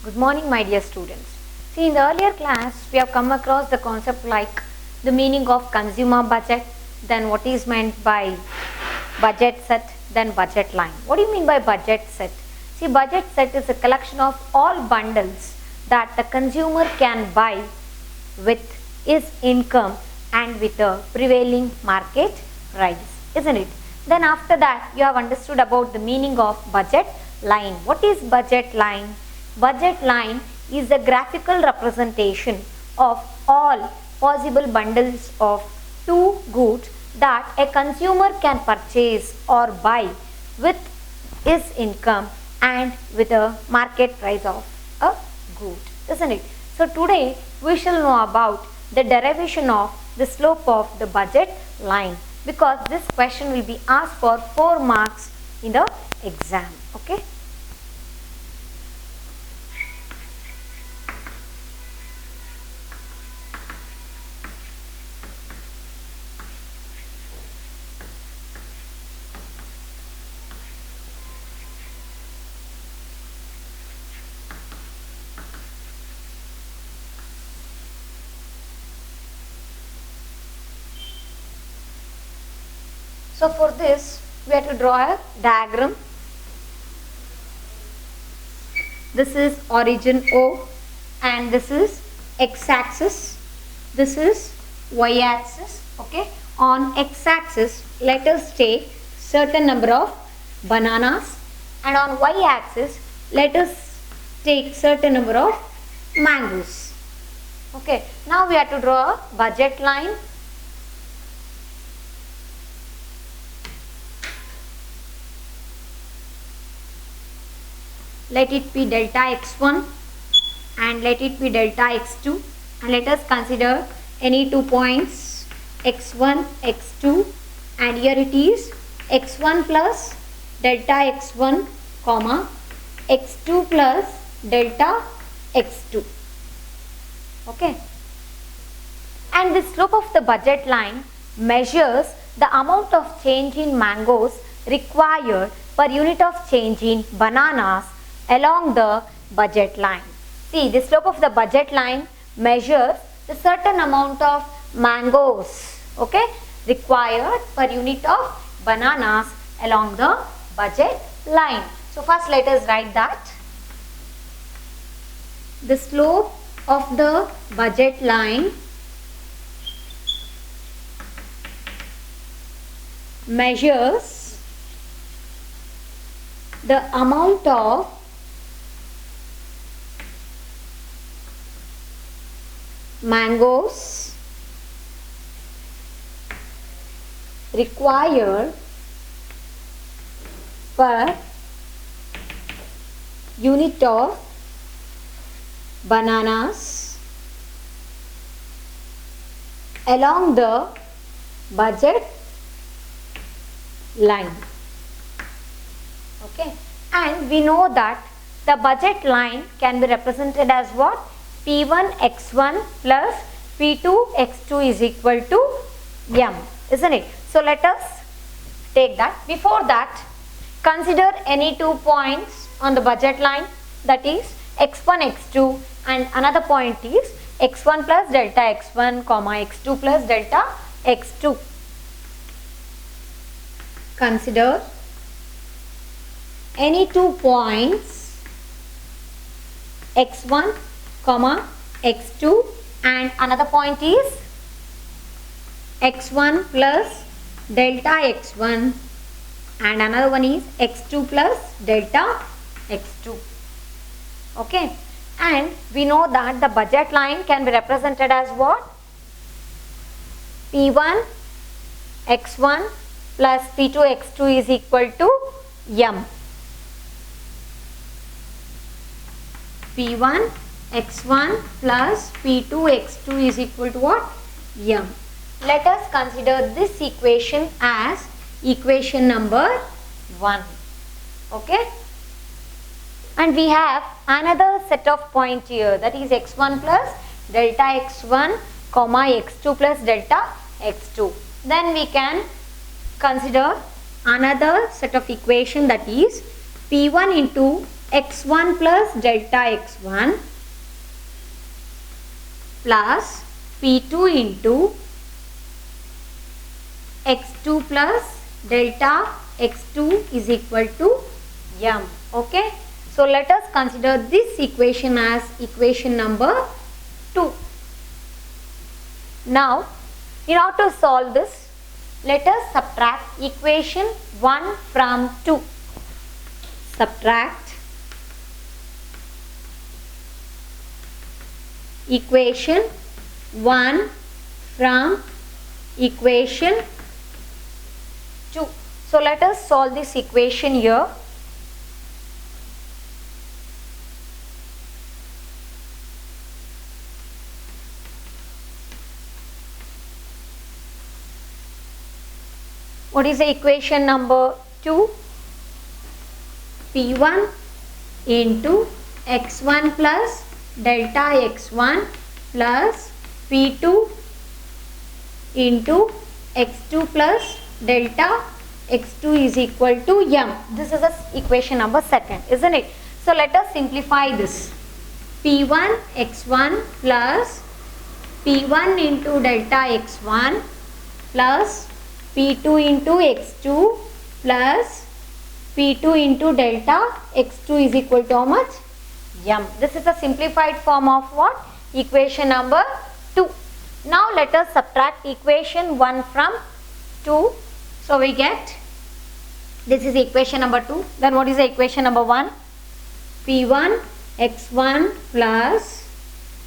Good morning, my dear students. See, in the earlier class, we have come across the concept like the meaning of consumer budget, then what is meant by budget set, then budget line. What do you mean by budget set? See, budget set is a collection of all bundles that the consumer can buy with his income and with the prevailing market price, isn't it? Then after that, you have understood about the meaning of budget line. What is budget line? Budget line is a graphical representation of all possible bundles of two goods that a consumer can purchase or buy with his income and with a market price of a good, isn't it? So today we shall know about the derivation of the slope of the budget line, because this question will be asked for 4 marks in the exam. Okay. So for this we have to draw a diagram. This is origin O and this is x-axis, this is y-axis. Okay, on x-axis let us take certain number of bananas and on y-axis let us take certain number of mangoes. Okay, now we have to draw a budget line. Let it be delta x1 and let it be delta x2, and let us consider any 2 points x1, x2, and here it is x1 plus delta x1 comma x2 plus delta x2. Okay, and the slope of the budget line measures the amount of change in mangoes required per unit of change in bananas along the budget line. See, the slope of the budget line measures the certain amount of mangoes, okay, required per unit of bananas along the budget line. So first let us write that. The slope of the budget line measures the amount of mangoes required per unit of bananas along the budget line. Okay, and we know that the budget line can be represented as what? P1 x1 plus P2 x2 is equal to M, isn't it? So let us take that. Before that, consider any 2 points on the budget line, that is x1, x2, and another point is x1 plus delta x1 comma x2 plus delta x2. Consider any 2 points x1 comma x2 and another point is x1 plus delta x1 and another one is x2 plus delta x2. Okay, and we know that the budget line can be represented as what? P1 x1 plus P2 x2 is equal to M. P1 x1 plus P2 x2 is equal to what? M. Let us consider this equation as equation number 1. Okay, and we have another set of point here, that is x1 plus delta x1 comma x2 plus delta x2. Then we can consider another set of equation, that is P1 into x1 plus delta x1 plus p2 into x2 plus delta x2 is equal to m. Okay, so let us consider this equation as equation number 2. Now in order to solve this, let us subtract equation 1 from 2. Subtract equation 1 from equation 2. So let us solve this equation here. What is the equation number 2? P1 into x1 plus delta x1 plus P2 into x2 plus delta x2 is equal to m. This is the equation number 2, isn't it? So let us simplify this. P1 x1 plus P1 into delta x1 plus P2 into x2 plus P2 into delta x2 is equal to how much? M. This is a simplified form of what? Equation number 2. Now let us subtract equation 1 from 2. So we get, this is equation number 2. Then what is the equation number 1? P1 x1 plus,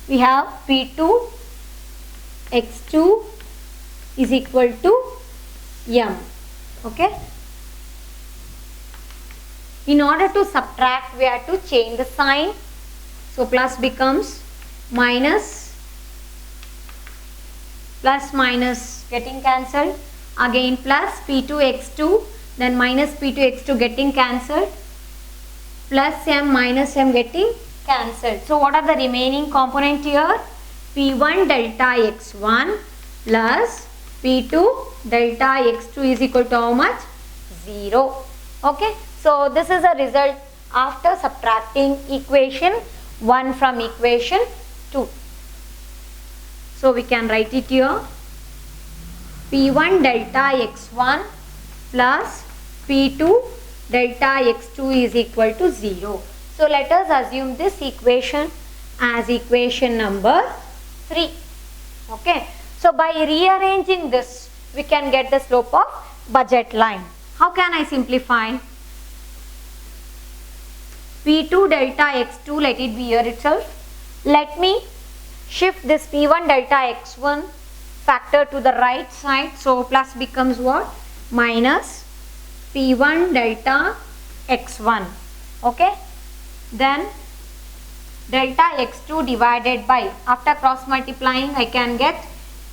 we have P2 x2 is equal to m. Okay. In order to subtract, we have to change the sign. So plus becomes minus, plus minus getting cancelled, again plus P2 x2, then minus P2 x2 getting cancelled, plus m minus m getting cancelled. So what are the remaining component here? P1 delta x1 plus P2 delta x2 is equal to how much? 0. Okay. So this is a result after subtracting equation 1 from equation 2. So we can write it here. P1 delta x1 plus P2 delta x2 is equal to 0. So let us assume this equation as equation number 3. Okay. So by rearranging this, we can get the slope of budget line. How can I simplify? P2 delta x2, let it be here itself. Let me shift this P1 delta x1 factor to the right side. So plus becomes what? Minus P1 delta x1. Okay. Then delta x2 divided by, after cross multiplying, I can get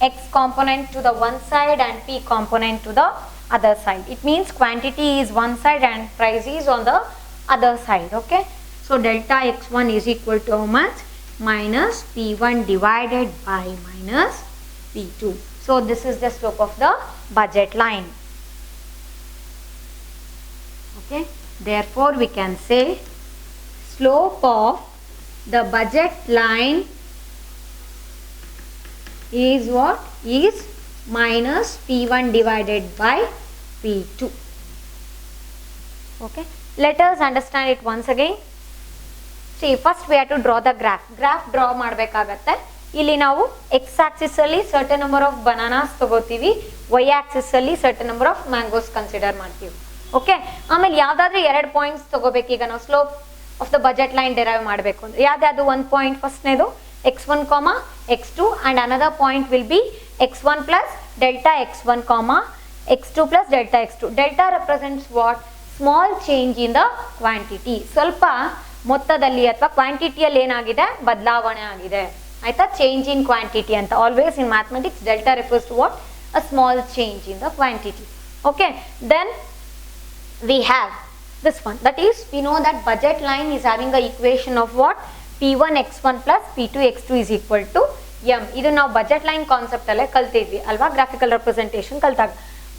x component to the one side and p component to the other side. It means quantity is one side and price is on the other side. Okay. So delta x1 is equal to how much? Minus P1 divided by minus P2. So this is the slope of the budget line. Okay. Therefore we can say slope of the budget line is what? Is minus P1 divided by P2. Okay. Let us understand it once again. See, first we have to draw the graph. Graph draw ಮಾಡಬೇಕಾಗತ್ತೆ. ಇಲ್ಲಿ ನಾವು x axis ಅಲ್ಲಿ certain number of bananas ತಗೋತೀವಿ, y axis ಅಲ್ಲಿ certain number of mangoes consider ಮಾಡ್ತೀವಿ. Okay. ಆಮೇಲೆ ಯಾವ್ದಾದ್ರೆ ಎರಡು points ತಗೋಬೇಕು. ಈಗ ನಾವು slope of the budget line derive ಮಾಡಬೇಕು ಅಂದ್ರೆ ಯಾವ್ದು ಒಂದು point ಫಸ್ಟ್ನೇದು x1, x2 and another point will be x1 plus delta x1, x2 plus delta x2. Delta represents what? Small change in the quantity. ಸ್ವಲ್ಪ ಮೊತ್ತದಲ್ಲಿ ಅಥವಾ ಕ್ವಾಂಟಿಟಿಯಲ್ಲಿ ಏನಾಗಿದೆ? ಬದಲಾವಣೆ ಆಗಿದೆ. ಆಯ್ತಾ? ಚೇಂಜ್ ಇನ್ ಕ್ವಾಂಟಿಟಿ ಅಂತ. Always in mathematics delta refers to what? A small change in the quantity. Okay. Then we have this one, that is we know that budget line is having a equation of what? P1 x1 plus P2 x2 is equal to m. ಇದು ನಾವು budget line concept ಅಲ್ಲೇ ಕಲ್ತಿದ್ವಿ ಅಲ್ವಾ, graphical representation ಕಲ್ತಾಗ.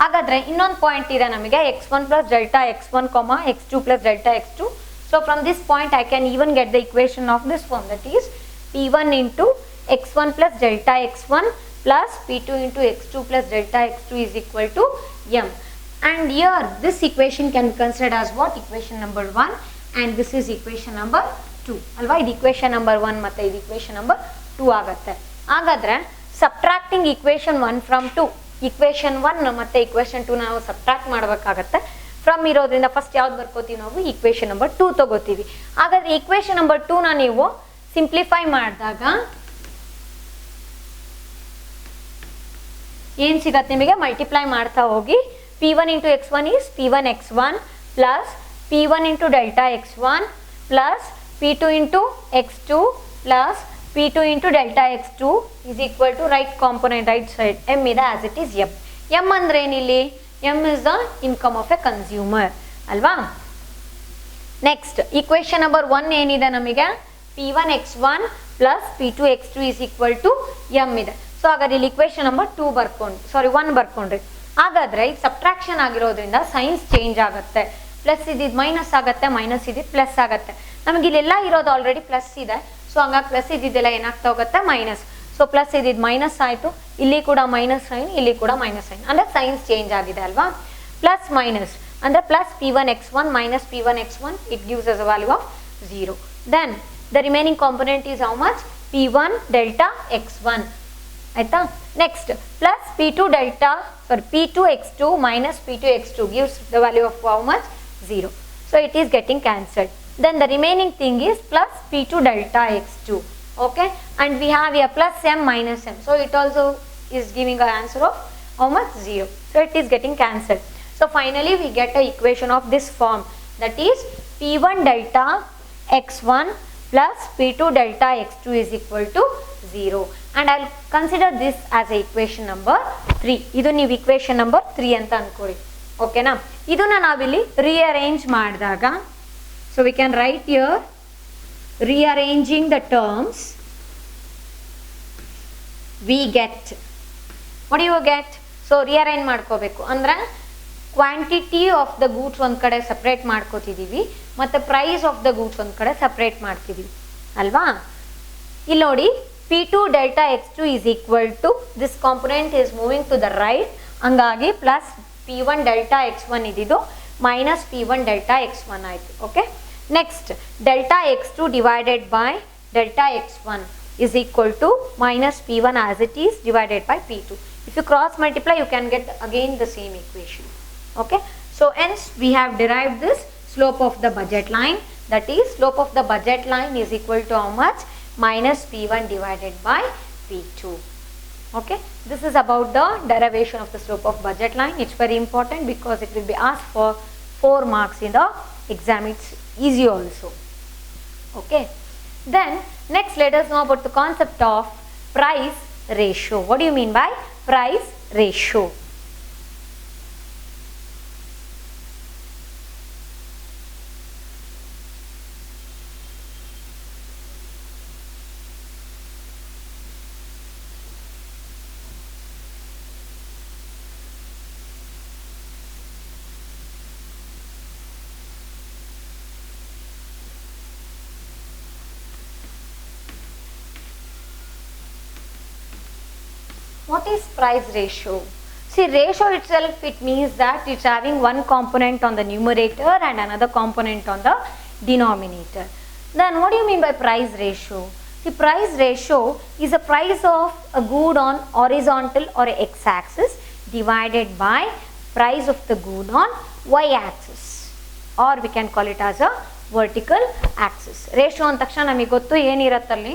ಹಾಗಾದ್ರೆ ಇನ್ನೊಂದು point ಇದೆ ನಮಗೆ x1 plus delta x1, x2 plus delta x2. So from this point I can even get the equation of this form, that is P1 into x1 plus delta x1 plus P2 into x2 plus delta x2 is equal to m. And here this equation can be considered as what? Equation number 1, and this is equation number 2 ಅಲ್ವಾ. ಇದು equation number 1 ಮತ್ತೆ ಇದು equation number 2 ಆಗುತ್ತೆ. ಹಾಗಾದ್ರೆ subtracting equation 1 from 2, equation 1 ಮತ್ತೆ equation 2 ನಾವು subtract ಮಾಡಬೇಕಾಗುತ್ತೆ. From ಇರೋದ್ರಿಂದ ಫಸ್ಟ್ ಯಾವ್ದು ಬರ್ಕೋತೀವಿ ನಾವು? equation number 2 ತಗೋತೀವಿ. ಹಾಗಾದ್ರೆ equation number 2 ನ ನೀವು ಸಿಂಪ್ಲಿಫೈ ಮಾಡಿದಾಗ ಏನು ಸಿಗತ್ತೆ ನಿಮಗೆ? ಮಲ್ಟಿಪ್ಲೈ ಮಾಡ್ತಾ ಹೋಗಿ P1 into x1 is P1 x1 plus P1 into delta x1 plus P2 into x2 plus P2 into delta x2 is equal to right component right side m ಇದೆ as it is m. m ಅಂದ್ರೆ ಏನಿಲ್ಲಿ? m is the income of a consumer ಅಲ್ವಾ. Next equation number 1 ಏನಿದೆ ನಮಗೆ? P1 x1 plus P2 x2 is equal to m ಇದೆ. So ಹಾಗಾದ್ರೆ ಇಲ್ಲಿ equation number 2 ಬರ್ಕೊಂಡು 1 ಬರ್ಕೊಂಡ್ರಿ. ಹಾಗಾದ್ರೆ ಇದು ಸಬ್ಟ್ರಾಕ್ಷನ್ ಆಗಿರೋದ್ರಿಂದ ಸೈನ್ಸ್ ಚೇಂಜ್ ಆಗುತ್ತೆ. ಪ್ಲಸ್ ಇದ್ದಿದ್ದು ಮೈನಸ್ ಆಗುತ್ತೆ, ಮೈನಸ್ ಇದ್ದಿದ್ದು ಪ್ಲಸ್ ಆಗುತ್ತೆ. ನಮಗೆ ಇಲ್ಲೆಲ್ಲ ಇರೋದು ಆಲ್ರೆಡಿ ಪ್ಲಸ್ ಇದೆ, ಸೊ ಹಂಗಾಗಿ ಪ್ಲಸ್ ಇದ್ದಿದ್ದೆಲ್ಲ ಏನಾಗ್ತಾ ಹೋಗುತ್ತೆ? ಮೈನಸ್. ಸೊ ಪ್ಲಸ್ ಇದ್ದಿದ್ದು ಮೈನಸ್ ಆಯಿತು, ಇಲ್ಲಿ ಕೂಡ ಮೈನಸ್ ಸೈನ್, ಇಲ್ಲಿ ಕೂಡ ಮೈನಸ್ ಸೈನ್, ಅಂದರೆ ಸೈನ್ಸ್ ಚೇಂಜ್ ಆಗಿದೆ ಅಲ್ವಾ. ಪ್ಲಸ್ ಮೈನಸ್ ಅಂದರೆ plus P1 x1 minus P1 x1, it gives us a value of 0. Then the remaining component is how much? P1 delta x1 ಆಯ್ತಾ. Next plus P2 x2 minus P2 x2 gives the value of how much? 0. So it is getting cancelled. Then the remaining thing is plus P2 delta x2. Okay, and we have here plus m minus m, so it also is giving an answer of how much? 0. So it is getting cancelled. So finally we get a equation of this form, that is P1 delta x1 plus P2 delta x2 is equal to 0, and I'll consider this as a equation number 3. ಇದು ನೀವು equation number 3 ಅಂತ ಅನ್ಕೊಳ್ಳಿ. ಓಕೆನಾ. ಇದನ್ನ ನಾವಿಲ್ಲಿ rearrange ಮಾಡಿದಾಗ, so we can write here rearranging the terms, we get, what do you get? So rearrange ಮಾಡ್ಕೋಬೇಕು ಅಂದ್ರೆ ಕ್ವಾಂಟಿಟಿ ಆಫ್ ದ ಗೂಡ್ಸ್ ಒಂದು ಕಡೆ ಸಪ್ರೇಟ್ ಮಾಡ್ಕೋತಿದ್ದೀವಿ ಮತ್ತು ಪ್ರೈಸ್ ಆಫ್ ದ ಗೂಡ್ಸ್ ಒಂದು ಕಡೆ ಸಪ್ರೇಟ್ ಮಾಡ್ತಿದ್ದೀವಿ ಅಲ್ವಾ. ಇಲ್ಲಿ ನೋಡಿ P2 delta x2 is equal to, this component is moving to the right, ಹಂಗಾಗಿ ಪ್ಲಸ್ P1 delta x1 ಇದ್ದಿದ್ದು ಮೈನಸ್ P1 delta x1 ಆಯಿತು. Okay. Next delta x2 divided by delta x1 is equal to minus P1 as it is divided by P2. If you cross multiply you can get again the same equation. Okay. So hence we have derived this slope of the budget line, that is slope of the budget line is equal to how much? Minus P1 divided by P2. Okay, this is about the derivation of the slope of budget line. It's very important because it will be asked for 4 marks in the exam. It's easy also. Okay, then next let us know about the concept of price ratio. What do you mean by price ratio? What is price ratio? See, ratio itself, it means that it's having one component on the numerator and another component on the denominator. Then what do you mean by price ratio? The price ratio is the price of a good on horizontal or x-axis divided by price of the good on y-axis, or we can call it as a vertical axis. Ratio ಅಂದ ತಕ್ಷಣ ನಮಗೆ ಗೊತ್ತು ಏನಿರತ್ತಲ್ಲಿ,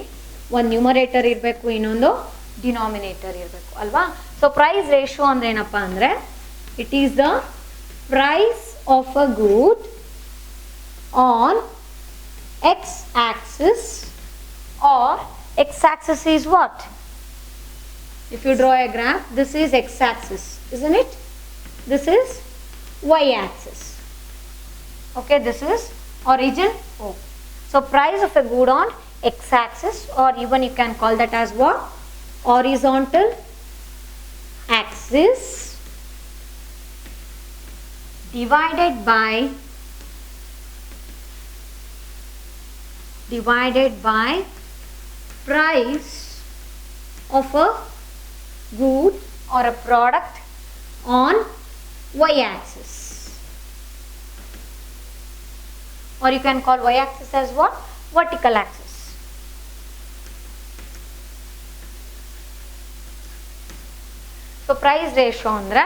ಒಂದು numerator ಇರಬೇಕು, ಇನ್ನೊಂದು denominator ಇರಬೇಕು ಅಲ್ವಾ. So price ratio ಅಂದ್ರೆ ಏನಪ್ಪ ಅಂದರೆ, it is the price of a good on X axis, or X axis is what? If you draw a graph, this is x-axis, isn't it? This is y-axis. Okay, this is origin O. So price of a good on x-axis, or even you can call that as what? Horizontal axis divided by divided by price of a good or a product on y-axis, or you can call y-axis as what? Vertical axis. So price ratio andre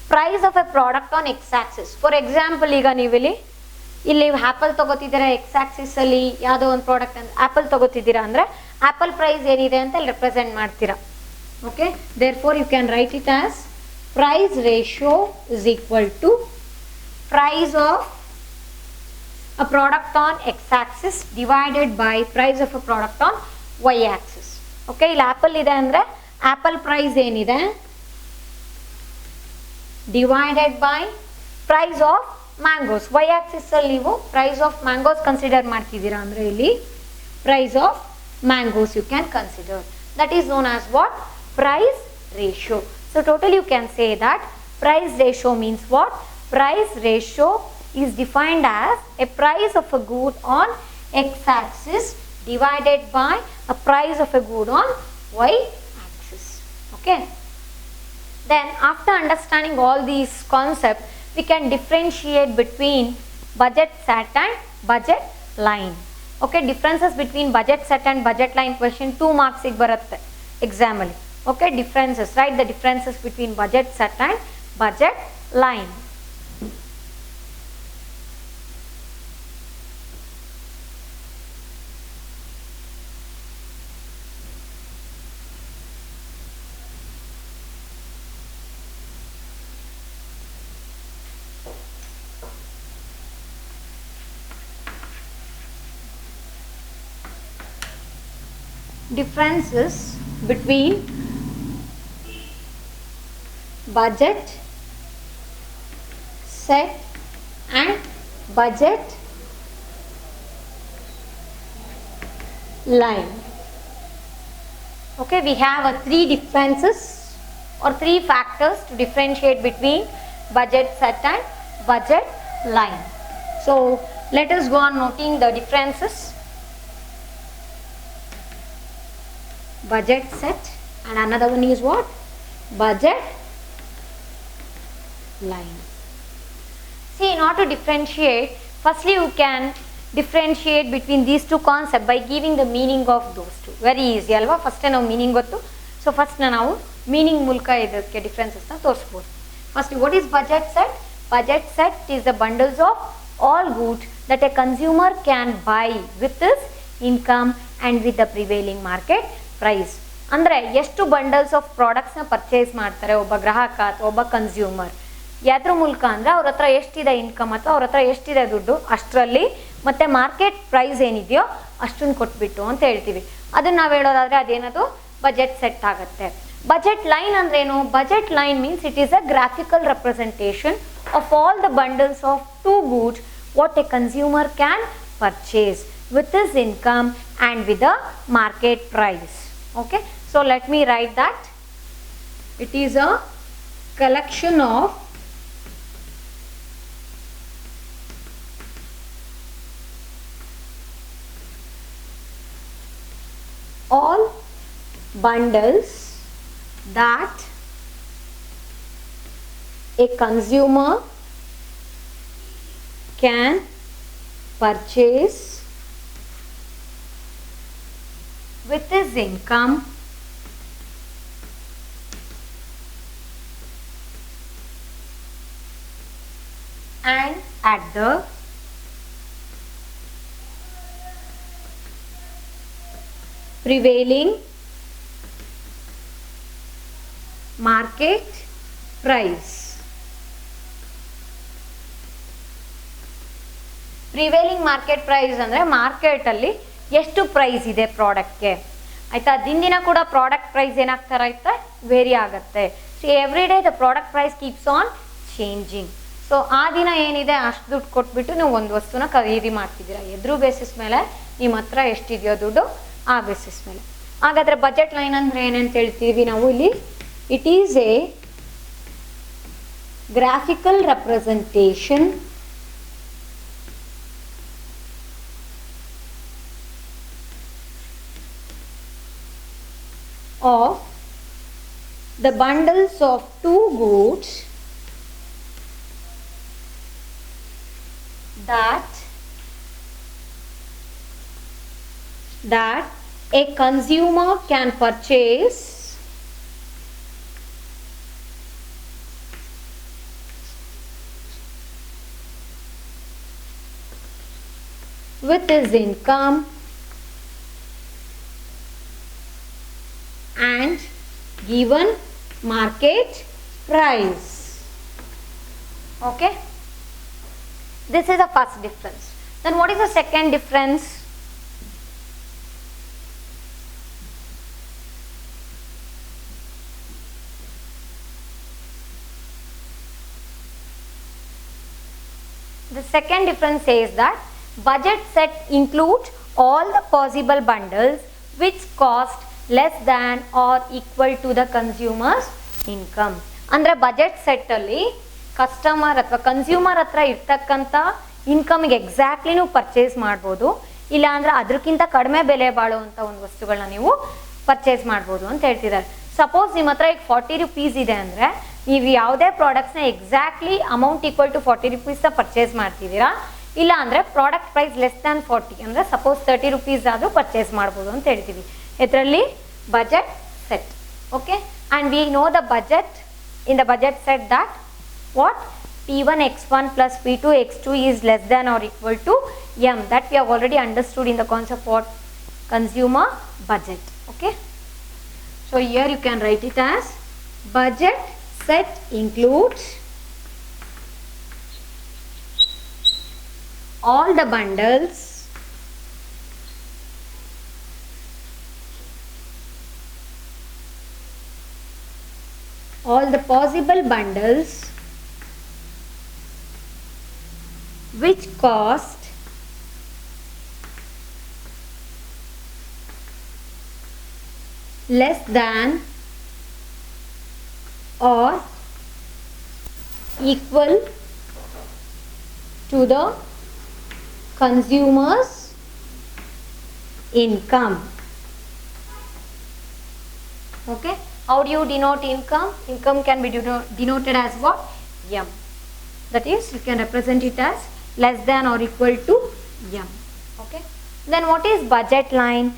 price of a product on x-axis. For example, ಈಗ ನೀವು ಇಲ್ಲಿ apple ತಗೋತಿದ್ದೀರಾ, x-axis ಅಲ್ಲಿ ಯಾವುದೋ ಒಂದು product ಅಂದ್ರೆ apple ತಗೋತಿದ್ದೀರಾ ಅಂದ್ರೆ apple price ಏನಿದೆ ಅಂತ ಇಲ್ಲಿ ರೆಪ್ರೆಸೆಂಟ್ ಮಾಡ್ತೀರಾ. Okay, therefore you can write it as price ratio is equal to price of a product on x-axis divided by price of a product on y-axis. Okay, ಇಲ್ಲಿ apple ಇದೆ ಅಂದ್ರೆ apple price ಏನಿದೆ divided by price of mangoes. y-axis ಅಲ್ಲಿ ನೀವು price of mangoes consider ಮಾಡ್ತಿದ್ದೀರಾ ಅಂದ್ರೆ ಇಲ್ಲಿ price of mangoes you can consider. That is known as what? Price ratio. So totally you can say that price ratio means what? Price ratio is defined as a price of a good on x-axis divided by a price of a good on y-axis. Okay. Then after understanding all these concepts, we can differentiate between budget set and budget line. Okay, differences between budget set and budget line question 2 marks ig barutte exam alli. Okay, differences, write the differences between budget set and budget line. Differences between budget set and budget line. Okay, we have 3 differences or 3 factors to differentiate between budget set and budget line. So let us go on noting the differences. Budget set and another one is what? Budget line. See, in order to differentiate, firstly you can differentiate between these two concepts by giving the meaning of those two. Very easy alva. First ನಾವು meaning ಗೊತ್ತು. So first ನಾವು meaning ಮೂಲಕ ಇದಕ್ಕೆ differences ನ ತೋರಿಸಬಹುದು. First, what is budget set? Budget set is the bundles of all goods that a consumer can buy with his income and with the prevailing market price. ಅಂದರೆ ಎಷ್ಟು bundles of ಪ್ರಾಡಕ್ಟ್ಸ್ನ purchase ಮಾಡ್ತಾರೆ ಒಬ್ಬ ಗ್ರಾಹಕ ಅಥವಾ ಒಬ್ಬ consumer, ಯಾದ್ರ ಮೂಲಕ ಅಂದರೆ ಅವ್ರ ಹತ್ರ ಎಷ್ಟಿದೆ ಇನ್ಕಮ್ ಅಥವಾ ಅವ್ರ ಹತ್ರ ಎಷ್ಟಿದೆ ದುಡ್ಡು ಅಷ್ಟರಲ್ಲಿ ಮತ್ತು ಮಾರ್ಕೆಟ್ ಪ್ರೈಸ್ ಏನಿದೆಯೋ ಅಷ್ಟನ್ನು ಕೊಟ್ಬಿಟ್ಟು ಅಂತ ಹೇಳ್ತೀವಿ. ಅದನ್ನು ನಾವು ಹೇಳೋದಾದರೆ ಅದೇನದು ಬಜೆಟ್ ಸೆಟ್ ಆಗುತ್ತೆ. ಬಜೆಟ್ ಲೈನ್ ಅಂದ್ರೇನು? Budget line means it is a graphical representation of all the bundles of two goods what A consumer can purchase with his income and with the market price. Okay, so let me write that it is a collection of all bundles that a consumer can purchase with his income and at the prevailing market price. Prevailing market price ಅಂದರೆ ಮಾರ್ಕೆಟಲ್ಲಿ ಎಷ್ಟು price ಇದೆ ಪ್ರಾಡಕ್ಟ್ಗೆ, ಆಯಿತಾ? ದಿನ ಕೂಡ product price ಏನಾಗ್ತಾ ಇರುತ್ತೆ, vary ಆಗುತ್ತೆ. So every day the product price keeps on changing. So ಆ ದಿನ ಏನಿದೆ ಅಷ್ಟು ದುಡ್ಡು ಕೊಟ್ಬಿಟ್ಟು ನೀವು ಒಂದು ವಸ್ತುನ ಖರೀದಿ ಮಾಡ್ತಿದ್ದೀರಾ. ಎದ್ರ ಬೇಸಿಸ್ ಮೇಲೆ ನಿಮ್ಮ ಹತ್ರ ಎಷ್ಟಿದೆಯೋ ದುಡ್ಡು ಆ ಬೇಸಿಸ್ ಮೇಲೆ. ಹಾಗಾದರೆ ಬಜೆಟ್ ಲೈನ್ ಅಂದರೆ ಏನಂತ ಹೇಳ್ತೀವಿ ನಾವು ಇಲ್ಲಿ? It is A graphical representation . of the bundles of two goods that a consumer can purchase with his income and given market price. Okay, this is the first difference. Then what is the second difference? The second difference says that budget set includes all the possible bundles which cost less than or equal to the consumer's income. ಅಂದರೆ budget ಸೆಟ್ಟಲ್ಲಿ customer ಅಥವಾ consumer ಹತ್ರ ಇರ್ತಕ್ಕಂಥ ಇನ್ಕಮ್ಗೆ exactly ನೀವು purchase ಮಾಡ್ಬೋದು, ಇಲ್ಲ ಅಂದರೆ ಅದಕ್ಕಿಂತ ಕಡಿಮೆ ಬೆಲೆ ಬಾಳುವಂಥ ಒಂದು ವಸ್ತುಗಳನ್ನ ನೀವು ಪರ್ಚೇಸ್ ಮಾಡ್ಬೋದು ಅಂತ ಹೇಳ್ತಿದ್ದಾರೆ. ಸಪೋಸ್ ನಿಮ್ಮ ಹತ್ರ ಈಗ 40 ರೂಪೀಸ್ ಇದೆ ಅಂದರೆ ನೀವು ಯಾವುದೇ ಪ್ರಾಡಕ್ಟ್ಸ್ನ ಎಕ್ಸಾಕ್ಟ್ಲಿ ಅಮೌಂಟ್ ಈಕ್ವಲ್ ಟು 40 ರೂಪೀಸ್ನ ಪರ್ಚೇಸ್ ಮಾಡ್ತಿದ್ದೀರಾ, ಇಲ್ಲ ಅಂದರೆ ಪ್ರಾಡಕ್ಟ್ ಪ್ರೈಸ್ ಲೆಸ್ ದ್ಯಾನ್ 40 ಅಂದರೆ ಸಪೋಸ್ 30 ರೂಪೀಸ್ ಆದರೂ ಪರ್ಚೇಸ್ ಮಾಡ್ಬೋದು ಅಂತ ಹೇಳ್ತೀವಿ. ಇದರಲ್ಲಿ budget set. Okay, and we know the budget in the budget set that what P1 X1 plus P2 X2 is less than or equal to M. That we have already understood in the concept of consumer budget. Okay, so here you can write it as budget set includes all the bundles all the possible bundles which cost less than or equal to the consumer's income. Okay, how do you denote income? Income can be denoted as what? M. That is, you can represent it as less than or equal to M. Okay, then what is budget line?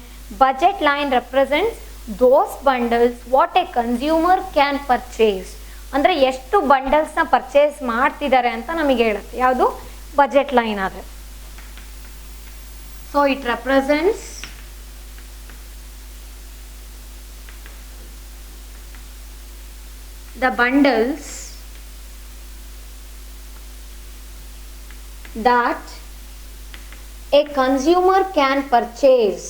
Budget line represents those bundles what a consumer can purchase. ಅಂದರೆ ಎಷ್ಟು ಬಂಡಲ್ಸ್ನ purchase ಮಾಡ್ತಿದ್ದಾರೆ ಅಂತ ನಮಗೆ ಹೇಳುತ್ತೆ ಯಾವುದು budget line ಆದರೆ. So it represents the bundles that a consumer can purchase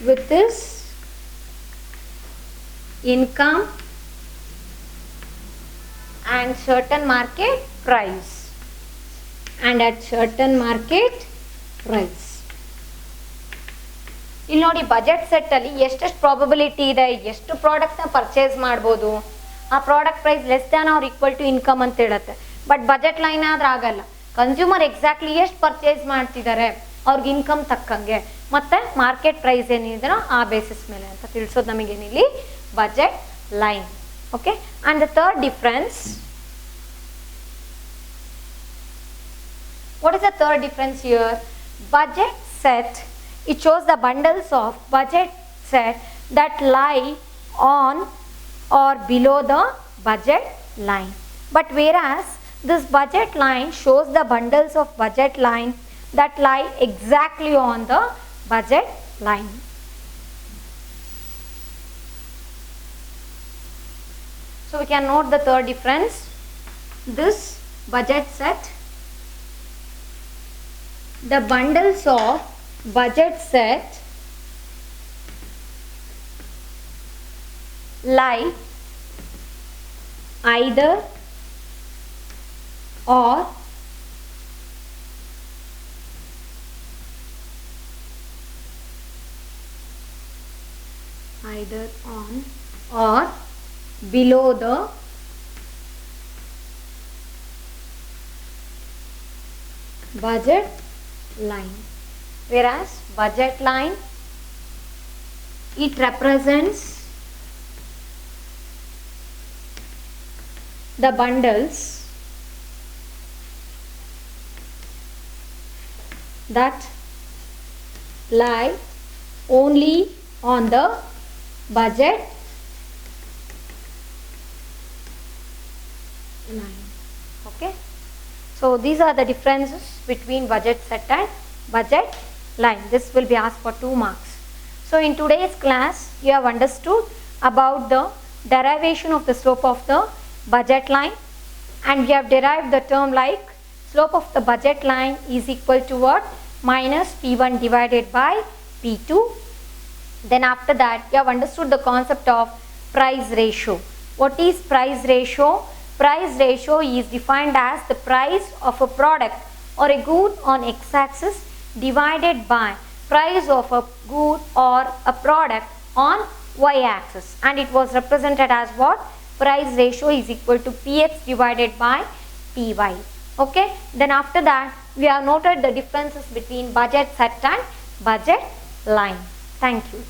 with his income and certain market price and at certain market price. ಇಲ್ಲಿ ನೋಡಿ ಬಜೆಟ್ ಸೆಟ್ಟಲ್ಲಿ ಎಷ್ಟೆಷ್ಟು ಪ್ರಾಬಬಿಲಿಟಿ ಇದೆ, ಎಷ್ಟು ಪ್ರಾಡಕ್ಟ್ನ ಪರ್ಚೇಸ್ ಮಾಡ್ಬೋದು, ಆ product price less than or equal to income ಅಂತ ಹೇಳುತ್ತೆ. ಬಟ್ ಬಜೆಟ್ ಲೈನ್ ಆದ್ರೆ ಆಗಲ್ಲ. ಕನ್ಸ್ಯೂಮರ್ ಎಕ್ಸಾಕ್ಟ್ಲಿ ಎಷ್ಟು ಪರ್ಚೇಸ್ ಮಾಡ್ತಿದ್ದಾರೆ ಅವ್ರಿಗೆ ಇನ್ಕಮ್ ತಕ್ಕಂಗೆ ಮತ್ತು ಮಾರ್ಕೆಟ್ ಪ್ರೈಸ್ ಏನಿದೆಯೋ ಆ ಬೇಸಿಸ್ ಮೇಲೆ ಅಂತ ತಿಳಿಸೋದು ನಮಗೇನಿಲ್ಲಿ budget line. Okay, and the third difference, what is the third difference here? Budget set, it shows the bundles of budget set that lie on or below the budget line. But whereas this budget line shows the bundles of budget line that lie exactly on the budget line. So we can note the third difference. This budget set, the bundles of budget set lie either or on or below the budget line. Whereas budget line, it represents the bundles that lie only on the budget line. Okay, so these are the differences between budget set and budget line. This will be asked for 2 marks. So in today's class you have understood about the derivation of the slope of the budget line, and we have derived the term like slope of the budget line is equal to what? Minus P1 divided by P2. Then after that you have understood the concept of price ratio. What is price ratio? Price ratio is defined as the price of a product or a good on x-axis divided by price of a good or a product on y-axis, and it was represented as what? Price ratio is equal to Px divided by Py. Okay, then after that we have noted the differences between budget set and budget line. Thank you.